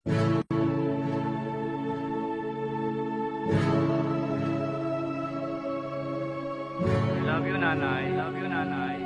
Love you, nanay. Love you, nanay.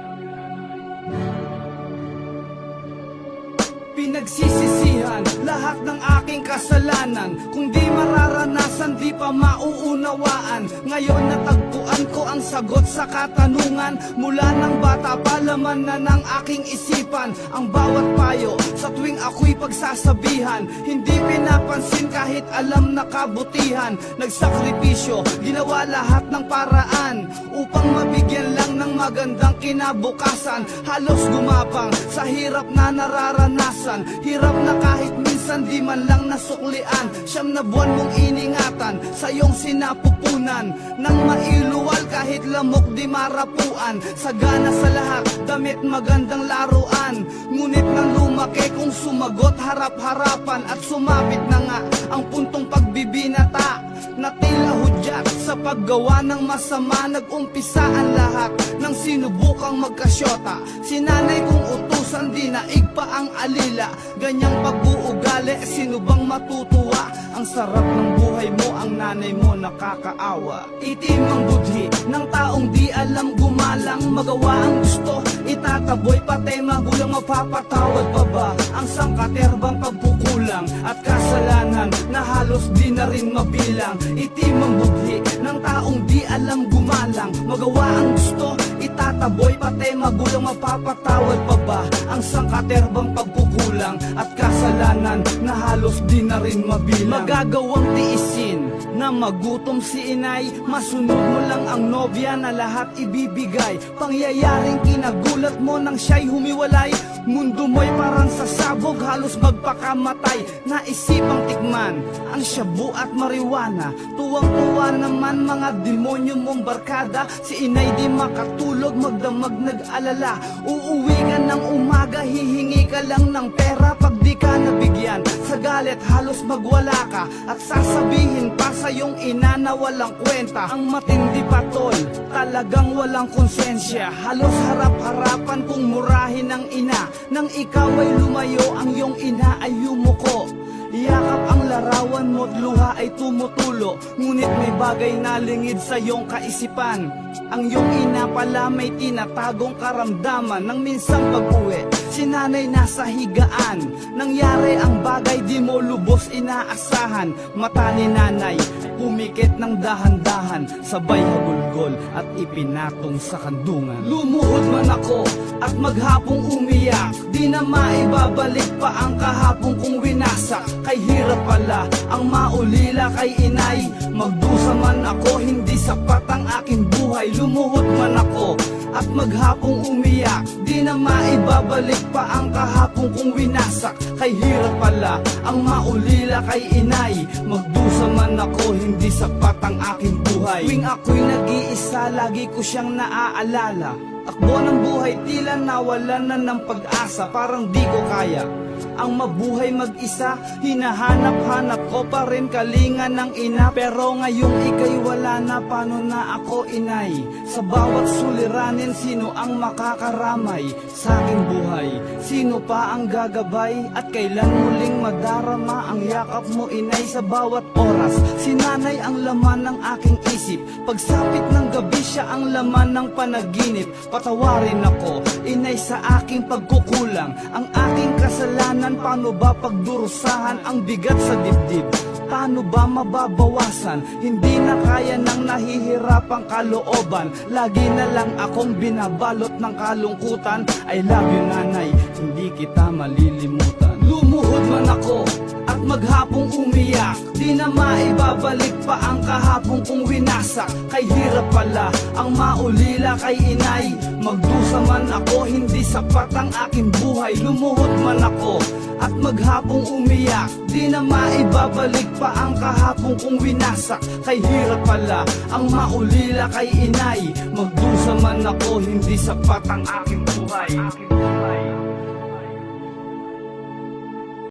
Pinagsisisihan lahat ng aking kasalanan. Kung di mararanasan, di pa mauunawaan. Ngayon natagpuan ko ang sagot sa katanungan. Mula ng bata pa, laman na ng aking isipan ang bawat payo sa tuwing ako'y pagsasabihan. Hindi pinapansin kahit alam na kabutihan. Nagsakripisyo, ginawa lahat ng paraan upang mabigyan lang ng magandang kinabukasan. Halos gumapang sa hirap na nararanasan. Hirap na kahit minsan di man lang nasuklian. Siyam na buwan mong iningatan sa iyong sinapupunan. Nang mailuwal kahit lamok di marapuan. Sagana sa lahat, damit magandang laruan. Ngunit nang lumaki kung sumagot harap-harapan. At sumabit na nga ang puntong pagbibinata na tila hudyat sa paggawa ng masama. Nag-umpisa ang lahat ng sinubukang magkasyota. Sinanay kong utusan, di naig pa ang alila. Ganyang pag-uugali, sino bang matutuwa? Ang sarap ng buhay mo, ang nanay mo nakakaawa. Itim ang budhi ng taong di alam gumalang. Magawa ang gusto, itataboy pati magulang. Mapapatawad pa ba ang sangkaterbang pagkukulang at kasalanan na halos di na rin mabilang? Itim ang budhi ng taong di alam gumalang. Magawa ang gusto, itataboy pati magulang. Mapapatawad pa ba ang sangkaterbang pagkukulang at kasalanan na halos di na rin mabilang? Magagawang tiisin na magutom si inay. Masunod mo lang ang nobya na lahat ibibigay. Pangyayaring kinagulat mo nang siya'y humiwalay. Mundo mo'y parang sasabog, halos magpakamatay. Naisipang tikman ang shabu at marijuana. Tuwang-tuwa naman mga demonyo mong barkada. Si inay di makatulog, magdamag nag-alala. Uuwi ka ng umaga, hihingi ka lang ng pera. Pag di ka nabigyan, sa galit halos magwala ka. At sasabihin pa sa iyong ina na walang kwenta. Ang matindi pa tol, talagang walang konsensya. Halos harap-harapan kung murahin ng ina. Nang ikaw ay lumayo, ang iyong ina ay yumuko. Yakap ang larawan mo't luha ay tumutulo. Ngunit may bagay na lingid sa iyong kaisipan. Ang iyong ina pala may tinatagong karamdaman. Nang minsang pag-uwi, si nanay nasa higaan. Nangyari ang bagay di mo lubos inaasahan. Mata ni nanay pumikit ng dahan-dahan, sabay hagulgol at ipinatong sa kandungan. Lumuhod man ako at maghapong umiyak. Di na maibabalik pa ang kahapong kong winasak. Kay hirap pala ang maulila kay inay. Magdusa man ako, hindi sapat ang aking buhay. Lumuhod man ako at maghapong umiyak. Di na maibabalik pa ang kahapong kong winasak. Kay hirap pala ang maulila kay inay. Magdusa man ako, hindi sapat ang aking buhay. Tuwing ako'y nag-iisa, lagi ko siyang naaalala. Takbo ng buhay, tila nawalan na ng pag-asa. Parang di ko kaya ang mabuhay mag-isa. Hinahanap-hanap ko pa rin kalinga ng ina. Pero ngayong ika'y wala na, paano na ako inay? Sa bawat suliranin, sino ang makakaramay sa aking buhay? Sino pa ang gagabay? At kailan muling madarama ang yakap mo inay? Sa bawat oras, si nanay ang laman ng aking isip. Pagsapit ng gabi, siya ang laman ng panaginip. Patawarin ako inay sa aking pagkukulang. Ang aking kasalanan, paano ba pagdurusahan ang bigat sa dibdib? Paano ba mababawasan? Hindi na kaya ng nahihirapang kalooban. Lagi na lang akong binabalot ng kalungkutan. I love you nanay, hindi kita malilimutan. Lumuhod man ako at maghapong umiyak. Di na maibabalik pa ang kahapong kong winasak. Kay hirap pala ang maulila kay inay. Magdusa man ako, hindi sapat ang aking buhay. Lumuhod man ako at maghapong umiyak. Di na maibabalik pa ang kahapong kong winasak. Kay hirap pala ang maulila kay inay. Magdusa man ako, hindi sapat ang aking buhay.